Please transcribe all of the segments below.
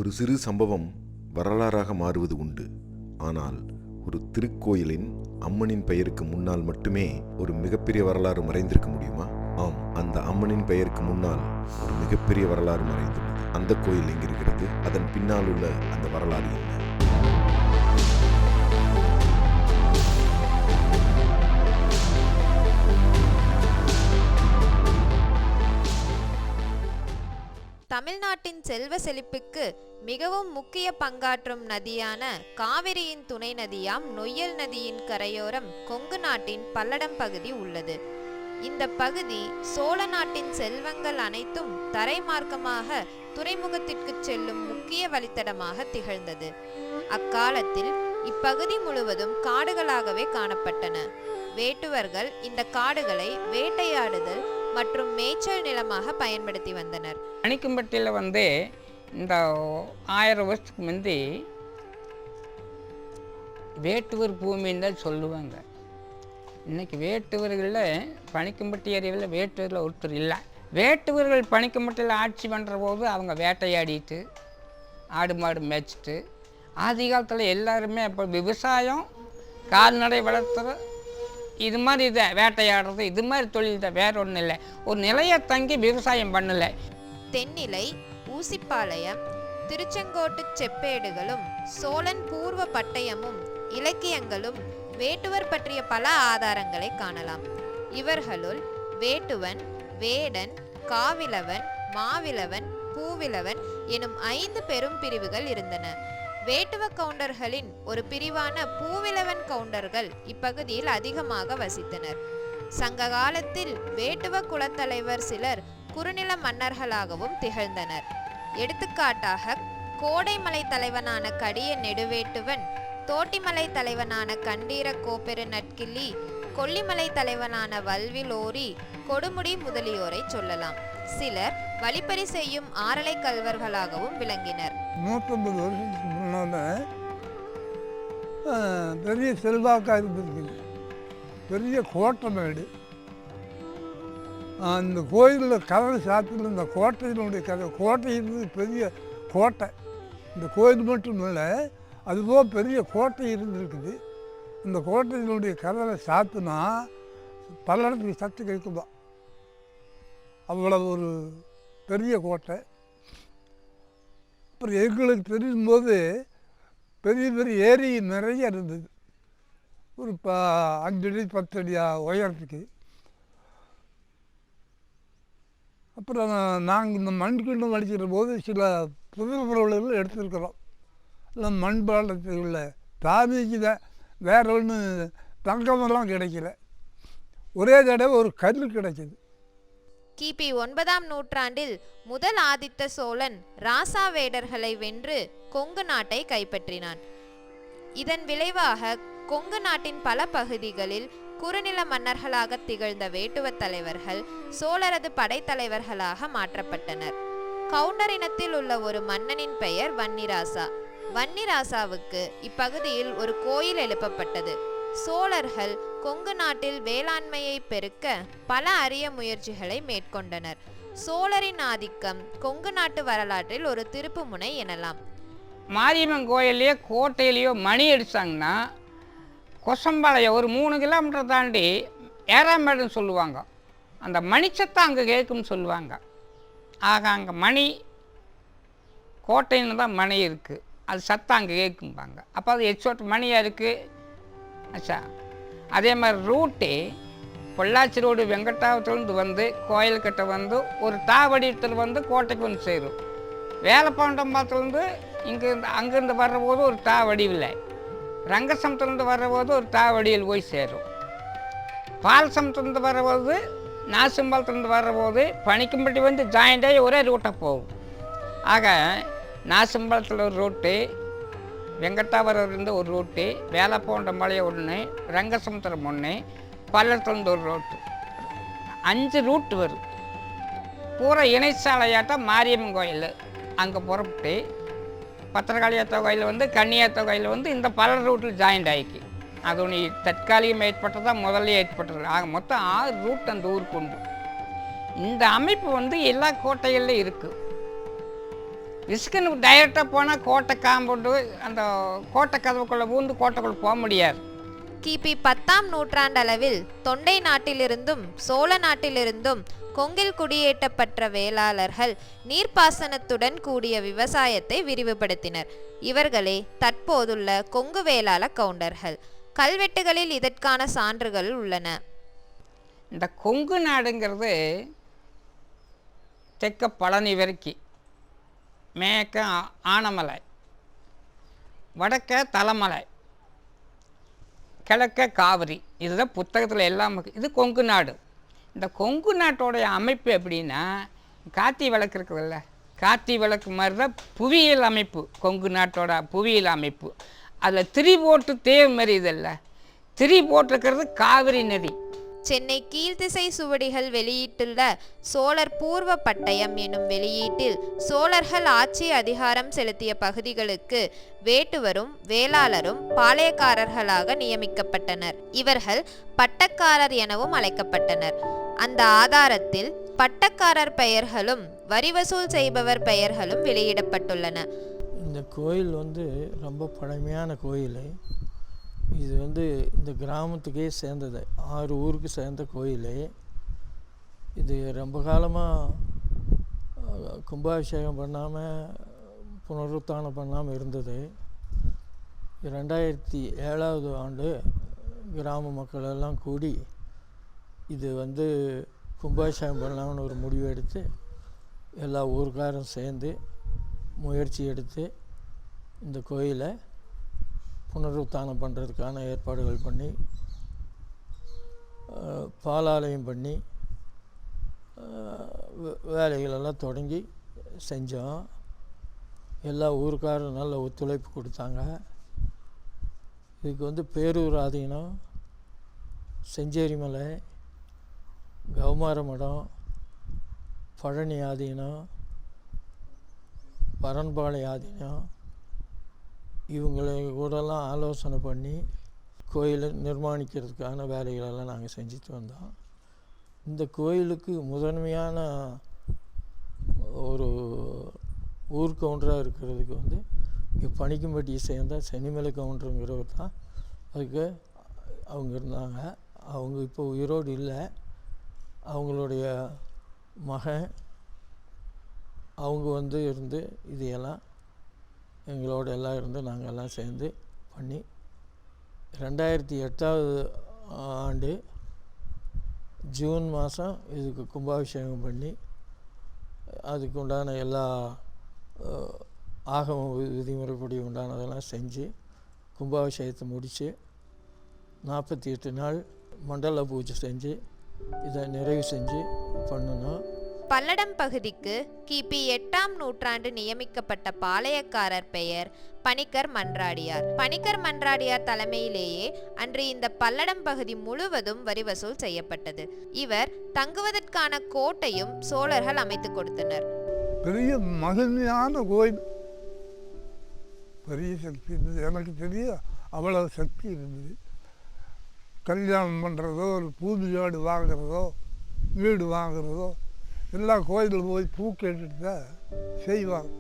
ஒரு சிறு சம்பவம் வரலாறாக மாறுவது உண்டு. ஆனால் ஒரு திருக்கோயிலின் அம்மனின் பெயருக்கு முன்னால் மட்டுமே ஒரு மிகப்பெரிய வரலாறு மறைந்திருக்க முடியுமா? ஆம், அந்த அம்மனின் பெயருக்கு முன்னால் ஒரு மிகப்பெரிய வரலாறு மறைந்துள்ளது. அந்த கோயில் எங்கிருக்கிறது? அதன் பின்னால் உள்ள அந்த வரலாறு என்ன? தமிழ்நாட்டின் செல்வ செழிப்புக்கு மிகவும் முக்கிய பங்காற்றும் நதியான காவிரியின் துணை நதியாம் நொய்யல் நதியின் கரையோரம் கொங்கு நாட்டின் பல்லடம் பகுதி உள்ளது. இந்த பகுதி சோழ நாட்டின் செல்வங்கள் அனைத்தும் தரைமார்க்கமாக துறைமுகத்திற்கு செல்லும் முக்கிய வழித்தடமாக திகழ்ந்தது. அக்காலத்தில் இப்பகுதி முழுவதும் காடுகளாகவே காணப்பட்டன. வேட்டுவர்கள் இந்த காடுகளை வேட்டையாடுதல் மற்றும் மேய்ச்சல் நிலமாக பயன்படுத்தி வந்தனர். பணிக்கம்பட்டியில் இந்த 1000 வருஷத்துக்கு முந்தி வேட்டுவர் பூமின்னு தான் சொல்லுவாங்க. இன்றைக்கி வேட்டுவர்களில் பணிக்கம்பட்டி ஏரியாவில் வேட்டுவரில் ஒருத்தர் இல்லை. வேட்டுவர்கள் பணிக்கம்பட்டியில் ஆட்சி பண்ணுற போது அவங்க வேட்டையாடிட்டு ஆடு மாடு மேய்ச்சிட்டு ஆதி காலத்தில் எல்லாருமே இப்போ விவசாயம் கால்நடை வளர்த்துற இது மாதிரி இதை வேட்டையாடுறது இது மாதிரி தொழில் தான், வேற ஒன்றும் இல்லை. ஒரு நிலையை தங்கி விவசாயம் பண்ணலை. தென்னிலை, ஊசிப்பாளையம், திருச்செங்கோட்டு செப்பேடுகளும் சோழன் பூர்வ பட்டயமும் இலக்கியங்களும் வேட்டுவர் பற்றிய பல ஆதாரங்களை காணலாம். இவர்களுள் வேட்டுவன், வேடன், காவிலவன், மாவிலவன், பூவிலவன் எனும் 5 பெரும் பிரிவுகள் இருந்தன. வேட்டுவ கவுண்டர்களின் ஒரு பிரிவான பூவிலவன் கவுண்டர்கள் இப்பகுதியில் அதிகமாக வசித்தனர். சங்க காலத்தில் வேட்டுவ குலத்தலைவர் சிலர் குறுநில மன்னர்களாகவும் திகழ்ந்தனர். எடுத்துக்காட்டாக கோடைமலை தலைவனான கடிய நெடுவேட்டுவன், தோட்டிமலை தலைவனான கண்டீர கோப்பெரு நட்கிள்ளி, கொல்லிமலை தலைவனான வல்விலோரி, கொடுமுடி முதலியோரை சொல்லலாம். சிலர் வழிப்பறி செய்யும் ஆரலை கல்வர்களாகவும் விளங்கினர். 150 வருஷத்துக்கு முன்னால் பெரிய செல்வாக்காக இருந்திருக்கு. பெரிய கோட்டை மேடு. அந்த கோயிலில் கதவை சாத்தின இந்த கோட்டையினுடைய கோட்டை இருந்தது பெரிய கோட்டை. இந்த கோயில் மட்டும் இல்லை, அதுபோக பெரிய கோட்டை இருந்திருக்குது. இந்த கோட்டையினுடைய கதவை சாத்தினா பல்லடத்துக்கு சத்து கேட்குமா, அவ்வளவு ஒரு பெரிய கோட்டை. அப்புறம் எங்களுக்கு தெரியும்போது பெரிய பெரிய ஏரி நிறைய இருந்தது. ஒரு 5 அடி 10 அடி உயரத்துக்கு. அப்புறம் நாங்கள் இந்த மண்கிண்ணம் அடிக்கிற போது சில புதிய பொருள்கள் எடுத்துருக்கிறோம். இல்லை மண்பாலத்தில் உள்ள தாமிக்கு தான், வேற ஒன்று தங்கமெல்லாம் கிடைக்கல. ஒரே தடவை ஒரு கல் கிடைக்கிது. கிபி 9ஆம் நூற்றாண்டில் முதல் ஆதித்த சோழன் ராசாவேடர்களை வென்று கொங்கு நாட்டை கைப்பற்றினான். இதன் விளைவாக கொங்கு நாட்டின் பல பகுதிகளில் குறுநில மன்னர்களாக திகழ்ந்த வேட்டுவ தலைவர்கள் சோழரது படைத்தலைவர்களாக மாற்றப்பட்டனர். கவுண்டர் இனத்தில் உள்ள ஒரு மன்னனின் பெயர் வன்னிராசா. வன்னிராசாவுக்கு இப்பகுதியில் ஒரு கோயில் எழுப்பப்பட்டது. சோழர்கள் கொங்கு நாட்டில் வேளாண்மையை பெருக்க பல அரிய முயற்சிகளை மேற்கொண்டனர். சோழரின் ஆதிக்கம் கொங்கு நாட்டு வரலாற்றில் ஒரு திருப்பு முனை எனலாம். மாரியம்மன் கோயிலையோ கோட்டையிலையோ மணி அடித்தாங்கன்னா கொசம்பாளையம் ஒரு 3 கிலோமீட்டர் தாண்டி ஏறாமேடுன்னு சொல்லுவாங்க. அந்த மணிச்சத்தம் அங்கே கேட்கும்னு சொல்லுவாங்க. ஆக அங்கே மணி கோட்டைன்னு தான் மணி இருக்குது, அது சத்தம் அங்கே கேட்கும்பாங்க. அப்போ அது எச்சோட்டு மணியாக இருக்குது. ஆச்சா, அதே மாதிரி ரூட்டு பொள்ளாச்சி ரோடு வெங்கட்டாவத்துலேருந்து கோயில்கிட்ட ஒரு வடிவத்தில் கோட்டைக்கு சேரும். வேலப்பாண்டம்பாத்துலேருந்து அங்கேருந்து வர்றபோது ஒரு வடிவில், ரங்கசமத்துலேருந்து வர்றபோது ஒரு வடிவில் போய் சேரும். பால்சமத்துலேருந்து வர்றபோது நாசம்பாலத்துலேருந்து வர்றபோது பணிக்கம்பட்டி ஜாயிண்டாகி ஒரே ரூட்டாக போகும். ஆக நாசம்பாலத்தில் ஒரு ரூட்டு, வெங்கட்டாவரத்துலேருந்து ஒரு ரூட்டு, வேலப்பாண்டம்பாளையம் ஒன்று, ரங்கசமுத்திரம் ஒன்று, பல்லடத்துலேருந்து ஒரு ரூட்டு, 5 ரூட்டு வரும். பூரா இணைச்சாலையாட்டம் மாரியம்மன் கோயில் அங்கே புறப்பட்டு பத்திரகாளியாத்த கோயில் கன்னியாத்த கோயில் இந்த பல ரூட்டில் ஜாயிண்ட் ஆகிக்கு. அது ஒன்று தற்காலிகம் ஏற்பட்டதா முதல்ல ஏற்பட்டது. ஆக மொத்தம் 6 ரூட் அந்த ஊருக்கு உண்டு. இந்த அமைப்பு எல்லா கோட்டைகளிலும் இருக்குது. ரிஸ்க்குன்னு டைரெக்டாக போனால் கோட்டை காம்பவுண்டு அந்த கோட்டை கதவுக்குள்ளே பூந்து கோட்டைக்குள்ளே போக முடியாது. கிபி 10ஆம் நூற்றாண்டளவில் தொண்டை நாட்டிலிருந்தும் சோழ நாட்டிலிருந்தும் கொங்கில் குடியேற்றப்பட்ட வேளாளர்கள் நீர்ப்பாசனத்துடன் கூடிய விவசாயத்தை விரிவுபடுத்தினர். இவர்களே தற்போதுள்ள கொங்கு வேளாள கவுண்டர்கள். கல்வெட்டுகளில் இதற்கான சான்றுகள் உள்ளன. இந்த கொங்கு நாடுங்கிறது தெற்க பழனி வரைக்கும், மேற்க ஆனமலை, வடக்க தலைமலை, கிழக்க காவிரி, இதுதான் புத்தகத்தில் எல்லாம் இது கொங்கு நாடு. இந்த கொங்கு நாட்டோடைய அமைப்பு எப்படின்னா, காத்தி விளக்கு இருக்குதுல்ல, காத்தி விளக்கு மாதிரி தான் புவியியல் அமைப்பு. கொங்கு நாட்டோட புவியியல் அமைப்பு அதில் திரி போட்டு தேவை மாதிரி இதல்ல, திரி போட்டிருக்கிறது காவிரி நதி. சென்னை கீழ்த்திசை சுவடிகள் வெளியிட்டுள்ள சோழர் பூர்வ பட்டயம் எனும் வெளியீட்டில் சோழர்கள் ஆட்சி அதிகாரம் செலுத்திய பகுதிகளுக்கு வேட்டுவரும் வேளாளரும் பாளையக்காரர்களாக நியமிக்கப்பட்டனர். இவர்கள் பட்டக்காரர் எனவும் அழைக்கப்பட்டனர். அந்த ஆதாரத்தில் பட்டக்காரர் பெயர்களும் வரி வசூல் செய்பவர் பெயர்களும் வெளியிடப்பட்டுள்ளன. இந்த கோயில் ரொம்ப பழமையான கோயில். இது இந்த கிராமத்துக்கே சேர்ந்தது, 6 ஊருக்கு சேர்ந்த கோயில். இது ரொம்ப காலமாக கும்பாபிஷேகம் பண்ணாமல் புனருத்தானம் பண்ணாமல் இருந்தது. 2007ஆவது ஆண்டு கிராம மக்கள் எல்லாம் கூடி இது கும்பாபிஷேகம் பண்ணலாம்னு ஒரு முடிவு எடுத்து எல்லா ஊருக்காரும் சேர்ந்து முயற்சி எடுத்து இந்த கோயிலை புனருத்தானம் பண்ணுறதுக்கான ஏற்பாடுகள் பண்ணி பாலாலயம் பண்ணி வேலைகளெல்லாம் தொடங்கி செஞ்சோம். எல்லா ஊருக்காரும் நல்ல ஒத்துழைப்பு கொடுத்தாங்க. இதுக்கு பேரூர் ஆதீனம், செஞ்சேரிமலை, கௌமார மடம், பழனி ஆதீனம், பரன்பாளை ஆதீனம், இவங்களை கூடலாம் ஆலோசனை பண்ணி கோயிலை நிர்மாணிக்கிறதுக்கான வேலைகளெல்லாம் நாங்கள் செஞ்சுட்டு வந்தோம். இந்த கோயிலுக்கு முதன்மையான ஒரு ஊர் கவுண்டராக இருக்கிறதுக்கு இங்கே பணிக்கும்பட்டியை சேர்ந்த சென்னிமலை கவுண்டருங்கிறவர் தான் அதுக்கு அவங்க இருந்தாங்க. அவங்க இப்போ உயிரோடு இல்லை. அவங்களுடைய மகன் அவங்க இருந்து இதையெல்லாம் எங்களோட எல்லாம் இருந்து நாங்கள் எல்லாம் சேர்ந்து பண்ணி 2008ஆவது ஆண்டு ஜூன் மாதம் இதுக்கு கும்பாபிஷேகம் பண்ணி அதுக்கு உண்டான எல்லா ஆகம விதிமுறைப்படி உண்டானதெல்லாம் செஞ்சு கும்பாபிஷேகத்தை முடித்து 48 நாள் மண்டல பூஜை செஞ்சு இதை நிறைவு செஞ்சு பண்ணணும். பல்லடம் பகுதிக்கு கிபி 8ஆம் நூற்றாண்டு நியமிக்கப்பட்ட பாளையக்காரர் பெயர் பணிக்கர் மன்றாடியார். பணிக்கர் மன்றாடியார் தலைமையிலேயே அன்று இந்த பல்லடம் பகுதி முழுவதும் வரி வசூல் செய்யப்பட்டது. இவர் தங்குவதற்கான கோட்டையும் சோழர்கள் அமைத்துக் கொடுத்தனர். பெரிய மகிழ்ச்சியான கோயில், பெரிய சக்தி இருந்தது. எனக்கு தெரிய அவ்வளவு சக்தி இருந்தது. கல்யாணம் பண்ணுறதோ, ஒரு புது வீடு வாங்குறதோ, வீடு வாங்குறதோ எல்லா கோயிலில் போய் பூ கேட்டுட்டு தான் செய்வாங்க.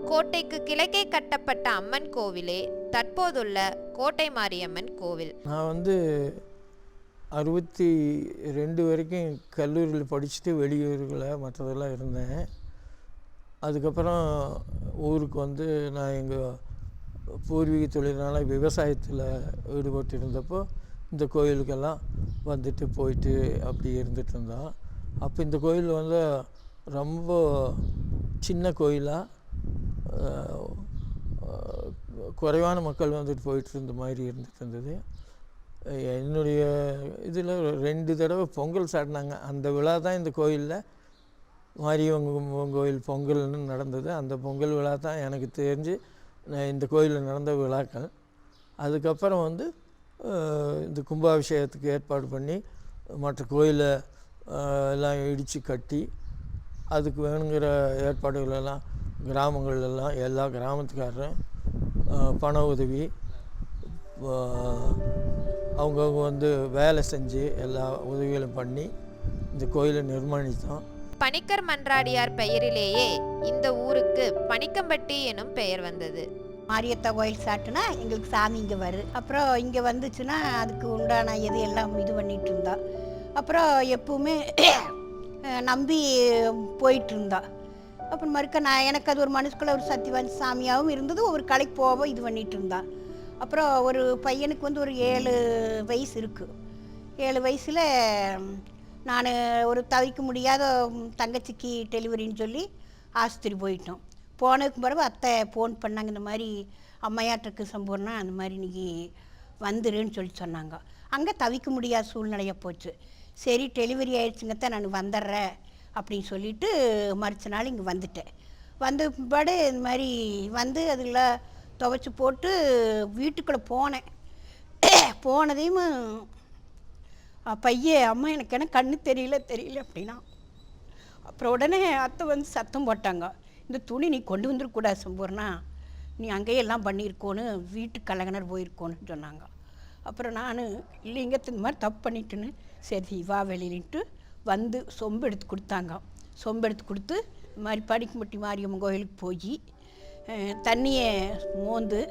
கோட்டைக்கு கிழக்கே கட்டப்பட்ட அம்மன் கோவிலே தற்போதுள்ள கோட்டை மாரியம்மன் கோவில். நான் 62 வரைக்கும் கல்லூரியில் படிச்சுட்டு வெளியூர்களை மற்றதெல்லாம் இருந்தேன். அதுக்கப்புறம் ஊருக்கு நான் எங்கள் பூர்வீக தொழில்னால விவசாயத்தில் ஈடுபட்டு இருந்தப்போ இந்த கோயிலுக்கெல்லாம் வந்துட்டு போயிட்டு அப்படி இருந்துட்டு இருந்தோம். அப்போ இந்த கோயில் ரொம்ப சின்ன கோயிலாக குறைவான மக்கள் போயிட்டு இருந்த மாதிரி இருந்துட்டு இருந்தது. என்னுடைய இதில் 2 தடவை பொங்கல் சாட்டினாங்க. அந்த விழா தான் இந்த கோயிலில் மாரியம்மன் கோயில் பொங்கல்னு நடந்தது. அந்த பொங்கல் விழா தான் எனக்கு தெரிஞ்சு இந்த கோயிலில் நடந்த விழாக்கள். அதுக்கப்புறம் இந்த கும்பாபிஷேகத்துக்கு ஏற்பாடு பண்ணி மற்ற கோயிலை எல்லாம் இடித்து கட்டி அதுக்கு வேணுங்கிற ஏற்பாடுகளெல்லாம் கிராமங்கள்லாம் எல்லா கிராமத்துக்காரரும் பண உதவி அவங்கவுங்க வேலை செஞ்சு எல்லா உதவிகளும் பண்ணி இந்த கோயிலை நிர்மாணித்தோம். பணிக்கர் மன்றாடியார் பெயரிலேயே இந்த ஊருக்கு பணிக்கம்பட்டி எனும் பெயர் வந்தது. மாரியத்தா கோயில் சாட்டுனா எங்களுக்கு சாமி இங்கே வரும். அப்புறம் இங்கே வந்துச்சுன்னா அதுக்கு உண்டான எது எல்லாம் இது பண்ணிகிட்டு இருந்தா. அப்புறம் எப்பவுமே நம்பி போயிட்டு இருந்தா. அப்புறம் மறுக்க நான் எனக்கு அது ஒரு மனசுக்குள்ள ஒரு சத்தியவான் சாமியாகவும் இருந்தது. ஒரு கலைக்கு போக இது பண்ணிகிட்டு இருந்தா. அப்புறம் ஒரு பையனுக்கு வந்து ஒரு 7 வயசு இருக்குது. 7 வயசில் நான் ஒரு தவிர்க்க முடியாத தங்கச்சிக்கு டெலிவரின்னு சொல்லி ஆஸ்பத்திரி போயிட்டோம். போனதுக்கு பிறகு அத்தை ஃபோன் பண்ணாங்க, இந்த மாதிரி அம்மையாட்டுக்கு சம்பூர்ணா அந்த மாதிரி இன்றைக்கி வந்துருன்னு சொல்லி சொன்னாங்க. அங்கே தவிக்க முடியாத சூழ்நிலையாக போச்சு. சரி டெலிவரி ஆகிடுச்சுங்கத்தான் நான் வந்துடுறேன் அப்படின்னு சொல்லிவிட்டு மறுச்ச நாள் இங்கே வந்துட்டேன். வந்த பிற்பாடு இந்த மாதிரி வந்து அதில் துவைச்சி போட்டு வீட்டுக்குள்ளே போனேன். போனதையும் பையன் அம்மா எனக்கு என்ன கண்ணு தெரியல அப்படின்னா. அப்புறம் உடனே அத்தை வந்து சத்தம் போட்டாங்க, இந்த துணி நீ கொண்டு வந்துருக்கூடாது சம்பூர்ணா, நீ அங்கேயே எல்லாம் பண்ணியிருக்கோன்னு வீட்டுக்கு கலகனர் போயிருக்கோன்னு சொன்னாங்க. அப்புறம் நான் இல்லைங்க இந்த மாதிரி தப்பு பண்ணிட்டுன்னு சரி வா வெளியிட்டு வந்து சொம்பு எடுத்து கொடுத்தாங்க. சொம்பு எடுத்து கொடுத்து இந்த மாதிரி படிக்கும்பட்டி மாரியம்மன் கோயிலுக்கு போய் தண்ணியை மோந்து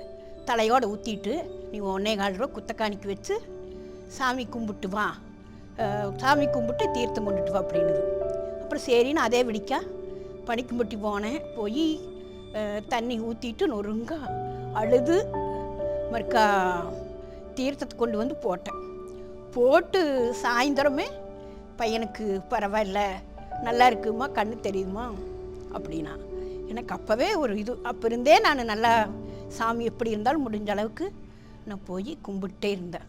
தலையோடு ஊற்றிட்டு நீ 1.25 ரூபா குத்தக்காணிக்கு வச்சு சாமி கும்பிட்டு வா, சாமி கும்பிட்டு தீர்த்தம் கொண்டுட்டு வா அப்படின்னுது. அப்புறம் சரின்னு அதே விடிக்கா பணிக்கும்பட்டி போனேன். போய் தண்ணி ஊற்றிட்டு நொறுங்க அழுது மறுக்கா தீர்த்தத்தை கொண்டு வந்து போட்டேன். போட்டு சாயந்தரமே பையனுக்கு பரவாயில்ல நல்லா இருக்குமா கண்ணு தெரியுமா அப்படின்னா. எனக்கு அப்போவே ஒரு இது அப்போ இருந்தே நான் நல்லா சாமி எப்படி இருந்தாலும் முடிஞ்ச அளவுக்கு நான் போய் கும்பிட்டே இருந்தேன்.